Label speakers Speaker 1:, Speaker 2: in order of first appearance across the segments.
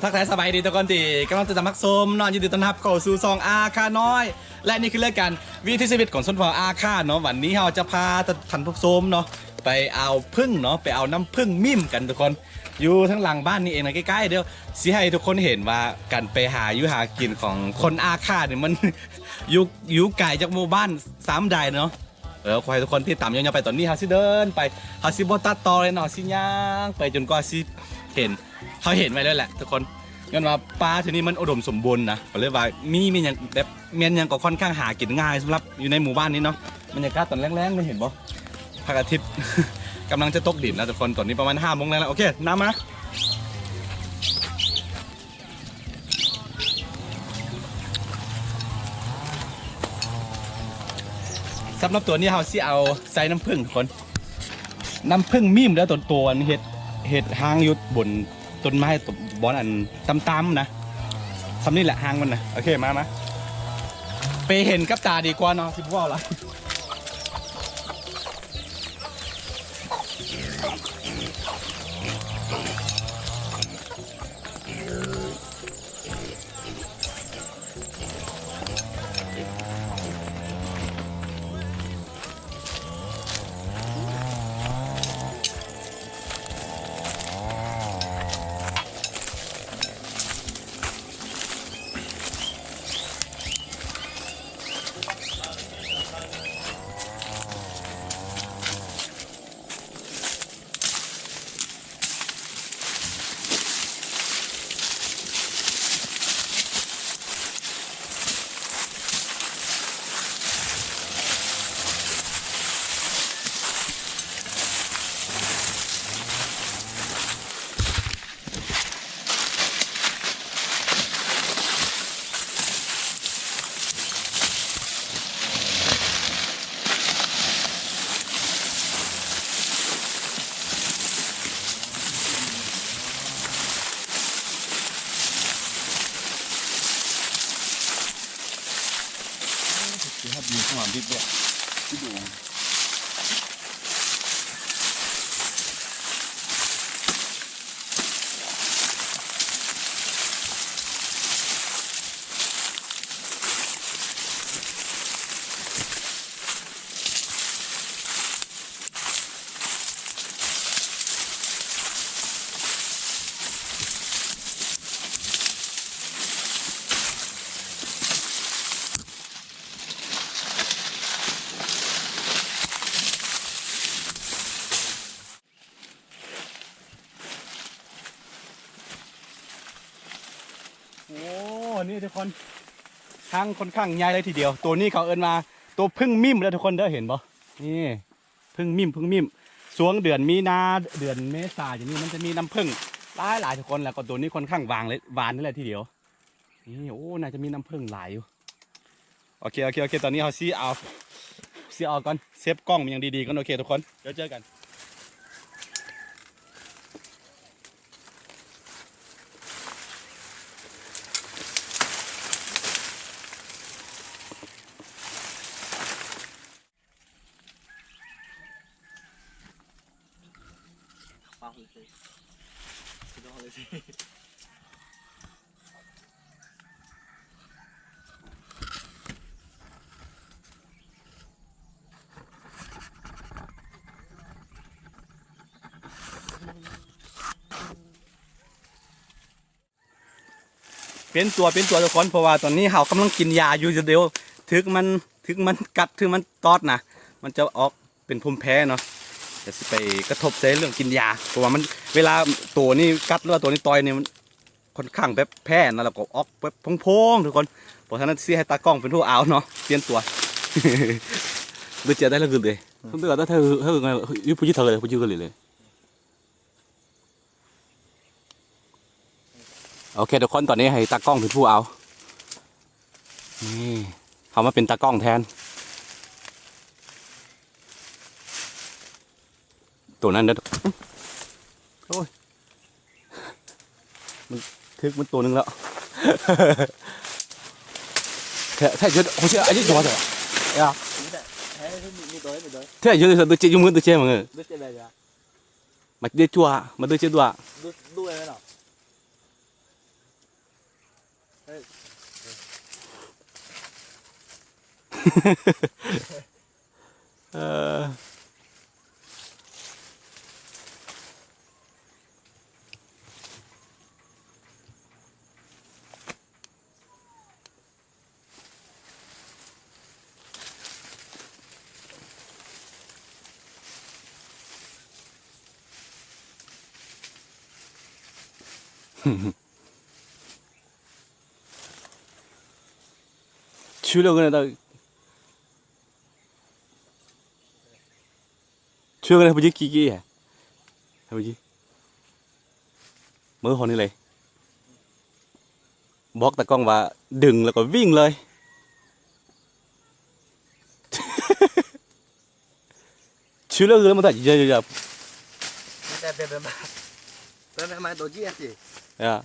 Speaker 1: ทักทายสบายดีทุกคนที่กำลังจะมักชมนอนยินดีต้อนรับเข้าสู่ซองอาคาน้อยและนี่คือรายการวิถีชีวิตของชนเผ่าอาคาเนาะวันนี้เราจะพาท่านผู้ชมเนาะไปเอาพึ่งเนาะไปเอาน้ำพึ่งมิ่มกันทุกคนอยู่ทั้งหลังบ้านนี่เองนะใกล้ๆเดี๋ยวสิให้ทุกคนเห็นว่าการไปหาอยู่หากินของคนอาคาเนี่ยมัน อยู่ไกลจากหมู่บ้าน3 ใดเนาะขอให้ทุกคนที่ตามย้อนไปตอนนี้เขาสิเดินไปเขาสิบ่ตัดต่อเลยเนาะสิย่างไปจนกว่าสิเห็นเขาเห็นไว้แล้วแหละทุกคนย้อนว่าปลาที่นี่มันอุดมสมบูรณ์นะก็เลยว่ามีอย่างแบบเมียนยังก็ค่อนข้างหากินง่ายสำหรับอยู่ในหมู่บ้านนี้เนาะบรรยากาศตอนแรงๆไม่เห็นบ่พระอาทิตย์ กำลังจะตกดินแล้วทุกคนตอนนี้ประมาณ5 โมงแล้วโอเคน้ำมาสำหรับตัวนี้เราสิเอาใส่น้ำผึ้งทุกคนน้ำผึ้งมิ่มแล้วตัวเห็ดหางยุดบนต้นไม้ตัวบอนอันต่ำๆนะทำนี่แหละหางมันนะโอเคมาไปเห็นกับตาดีกว่าเนาะสิบว่าละครับมีความดิบด้วยที่ดูโอ้นี่ทุกคนทางค่อนข้างใหญ่เลยทีเดียวตัวนี้เขาเอิ้นมาตัวพึ่งมิ่มแล้วทุกคนได้เห็นปะนี่พึ่งมิ่มสวงเดือนมีนาเดือนเมษาอย่างนี้มันจะมีน้ำพึ่งหลายทุกคนแล้วก็ตัวนี้ค่อนข้างวางเลยหวานนี่แหละทีเดียวนี่โอ้น่าจะมีน้ำพึ่งหลายอยู่โอเคตอนนี้เขาซีเอาก่อนเซฟกล้องมันยังดีๆกันโอเคทุกคนเดี๋ยวเจอกันเป็นตัวทุกคนเพราะว่าตอนนี้เขากำลังกินยาอยู่เดียวถึงมันกัดถึงมันตอดนะมันจะออกเป็นภูมิแพ้เนาะจะไปกระทบใส่เรื่องกินยาเพราะว่ามันเวลาตัวนี้กัดหรือว่าตัวนี้ต่อยเนี่ยมันค่อนข้างแบบแพ้นะแล้วก็ออกแบบพงๆทุกคนเพราะฉะนั้นให้ตากล้องเป็นผู้เอาเนาะเปลี่ยนตัวดูเจอได้แล้วคือเลยต้องเดือดถ้าเธอไงยุบยุบเธอเลยยุบกันเลยโอเคทุกคนตอนนี้ให้ตากล้องเป็นผู้เอานี่เขามาเป็นตากล้องแทนตัวนั้นเด้อโอ้ยมันทึกมันตัวนึงแล้วถ้าเยอะเขาเชื่อไอ้ยี่ตัวเถอะอ่ะถ้าเยอะเลยตัวเจี๊ยบมือตัวเจี๊ยบมั้งมาเดือดจั่วมาเดือดจั่วดูอะไรเนาะ เออ출력은 해다 출력은 해보지 끼기 해보지 mới hồi này này บอกตะกล้องว่าดึงแล้วก็วิ่งเลย 출력을 하면 다 이제
Speaker 2: Bebe đồ chia gì?
Speaker 1: 야.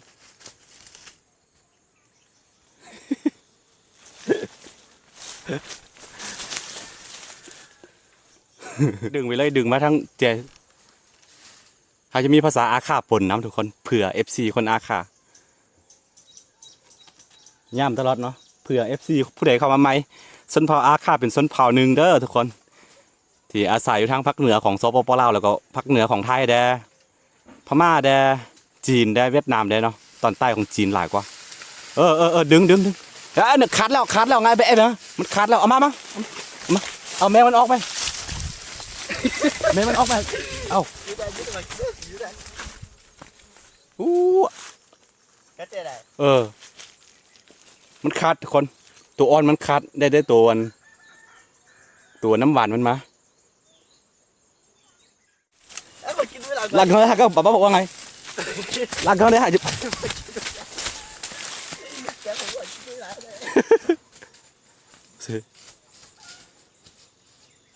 Speaker 1: ดึงไปเลยดึงมาทั้งเจเขาจะมีภาษาอาขาปนน้ำทุกคนเผื่อ FC คนอาขาย่ำตลอดเนาะเผื่อ FC ผู้ใดเข้ามาใหม่ส้นเผาอาขาเป็นส้นเผาหนึ่งเด้อทุกคนที่อาศัยอยู่ทางภาคเหนือของสปปลาวแล้วก็ภาคเหนือของไทยแดพม่าแดจีนแดเวียดนามแดเนาะตอนใต้ของจีนหลายกว่าดึงเฮ้ยเนี่ยคัดแล้วไงไปเอ็นะมันคัดแล้วเอามาเอาแมงมันออกไปแมงมันออกไปเอาอู้
Speaker 2: Cái tên này.
Speaker 1: มันคัดทุกคนตัวอ่อนมันคัดได้ตัวน้ำหวานมันมา ลังเขาได้ก็ป้าบอกว่าไงลังเขาได้หายจิ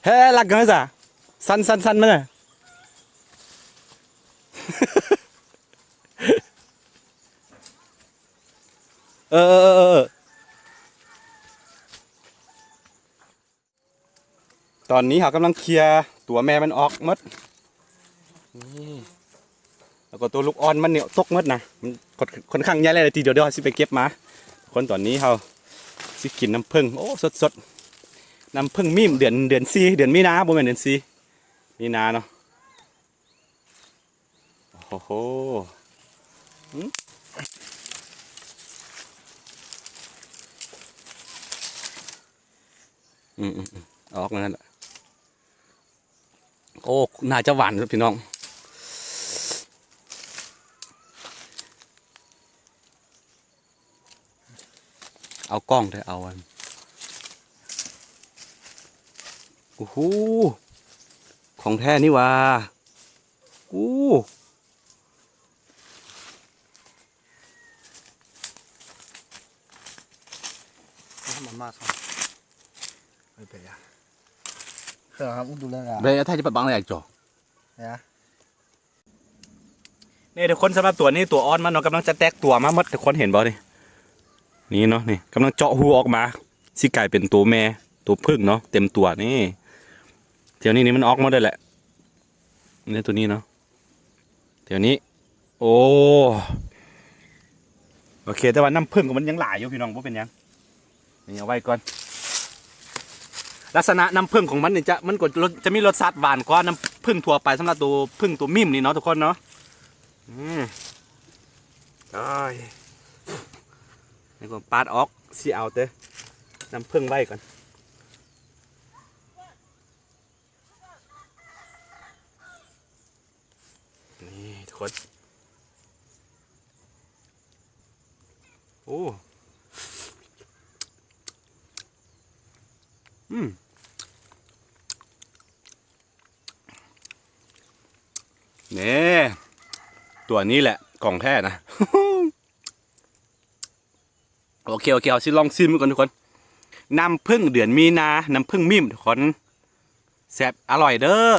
Speaker 1: เฮ้ยลังเขาได้จ้ะสั้นมั้งอะตอนนี้เขากำลังเคลียร์ตัวแม่มันออกหมดนี่แล้วก็ตัวลูกอ่อนมันเนี่ยตกหมดนะมันค่อนข้างใหญ่เลยทีเดียวสิไปเก็บมาคนตอนนี้เขาสิกินน้ำผึ้งโอ้สดน้ำผึ้งมิมเดือน4เดือนมีนาบ่แม่นเดือน4มีนาเนาะโอ้โหออกนั่นแหละโอ้น่าจะหวานครับพี่น้องเอากล้องเถอะเอาอันโอ้โหของแท้นี่ว่าอู้
Speaker 2: มาสองไม่เป็นไรเครื่องครับดูแลกัน
Speaker 1: เบย์ถ้าจะปะบังอะไรจ่อ
Speaker 2: เนี่ย
Speaker 1: นี่ทุกคนสำหรับตัวนี้ตัวอ่อนมันเนาะกำลังจะแตกตัวมาหมดทุกคนเห็นบ่ดินี่เนาะนี่กำลังเจาะหูออกมาสิกลายเป็นตัวแม่ตัวพึ่งเนาะเต็มตัวนี่เดี๋ยวนี้มันออกมาได้แหละนี่ตัวนี้เนาะเดี๋ยวนี้โอ้โอเคแต่ว่าน้ำพึ่งของมันยังหลายอยู่พี่น้องว่าเป็นยังนี่เอาไว้ก่อนลักษณะน้ำผึ้งของมันเนี่ยมันก็จะมีรสชาติหวานกว่าน้ำผึ้งทั่วไปสำหรับตัวผึ้งตัวมิ่มนี่เนาะทุกคนเนาะได้นี่ก็ปาดออกสีเอาเต้น้ำผึ้งไว้ก่อนนี่ทุกคนโอ้นี่ตัวนี้แหละของแท้นะ โอเคเอาชิลองซิมก่อนทุกคนน้ำผึ้งเดือนมีนาน้ำผึ้งมิ่มทุกคนแซ่บอร่อยเด้อ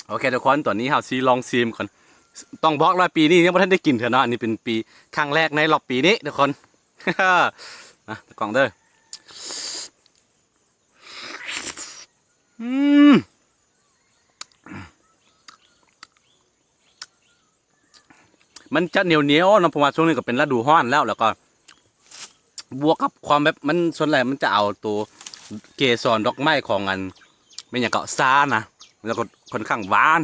Speaker 1: โอเคทุกคนตอนนี้เราชิลองซิมก่อนต้องบอกว่าปีนี้ยังไม่ทันได้กินเถอะเนาะอันนี้เป็นปีครั้งแรกในรอบปีนี้ทุกคนนะกล่องเด้อ มันจะเหนียวเนาะเพราะว่าช่วงนี้ก็เป็นฤดูร้อนแล้วก็บวกกับความแบบมันส่วนใหญ่มันจะเอาตัวเกสรดอกไม้ของอันไม่อย่างเกาะซ่านะแล้วก็ค่อนข้างหวาน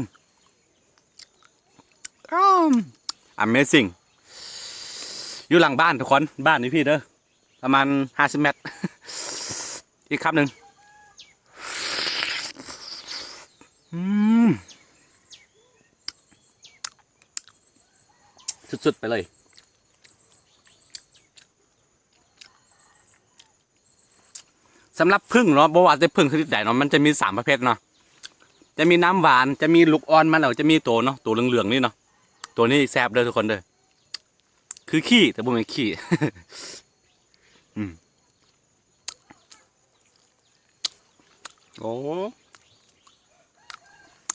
Speaker 1: Amazing อยู่หลังบ้านทุกคนบ้านนี่พี่เด้อประมาณ50 เมตร อีกคำหนึ่งสุดๆไปเลยสำหรับพึ่งเนาะบอกว่าจะพึ่งชนิดไหนเนาะมันจะมี3 ประเภทเนาะจะมีน้ำหวานจะมีลูกอ่อนมันแล้วจะมีตัวเนาะตัวเหลืองๆนี่เนาะตัวนี้แซ่บเด้อทุกคนเด้อคือขี้แต่บ่เป็นขี้ โอ้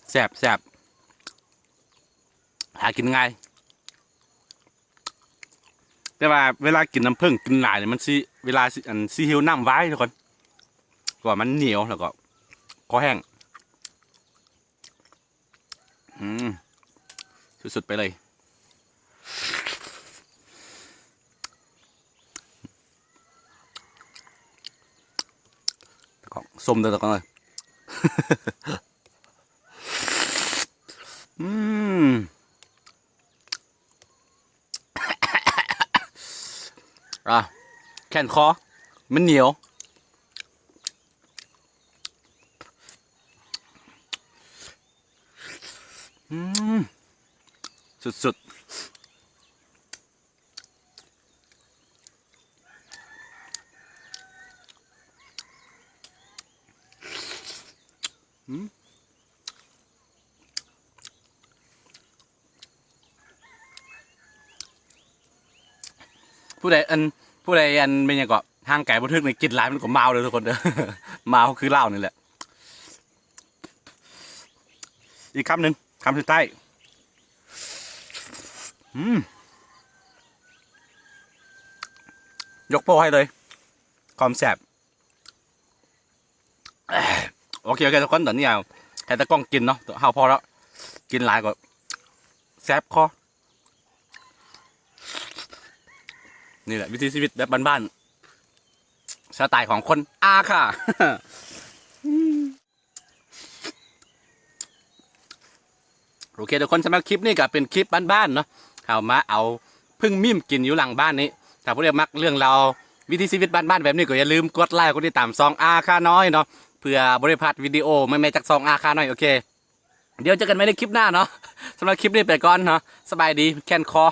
Speaker 1: แซ่บหากินง่ายแต่ว่าเวลากินน้ำผึ้งกินหลายเนี่ยมันสิเวลาสิหิวน้ำไว้ทุกคนกว่ามันเหนียวแล้วก็คอแห้งสุดๆไปเลยของส้มเด้อตะกอนเลย แขนคอมันเหนียวสุดผู้ใดเป็นยังก็ทางไก่บันทึกในกินหลายมันก็เมาเลยทุกคนเด้อ เมาคือเหล้านี่แหละอีกคำหนึ่งคำสุดท้ายยกโป้ให้เลยความแซ่บโอเคทุกคนตอนนี้เอาแต่ตะกล้องกินเนาะเฮาพอแล้วกินหลายก็แซ่บคอนี่แหละวิถีชีวิตแบบบ้านๆสไตล์ของคนอาค่ะ โอเคทุกคนสำหรับคลิปนี้ก็เป็นคลิปบ้านๆเนาะเอามาเอาพึ่งมิ่มกินอยู่หลังบ้านนี้ถ้าผู้ใดมักเรื่องเราวิถีชีวิตบ้านๆแบบนี้ก็อย่าลืมกดไลค์กดติดตามซองอาค่าน้อยเนาะเพื่อบริพลาดวิดีโอไม่จากซองอาค่าน้อยโอเคเดี๋ยวเจอกันใหม่ในคลิปหน้าเนาะสำหรับคลิปนี้ไปก่อนเนาะสบายดีแค่นคอ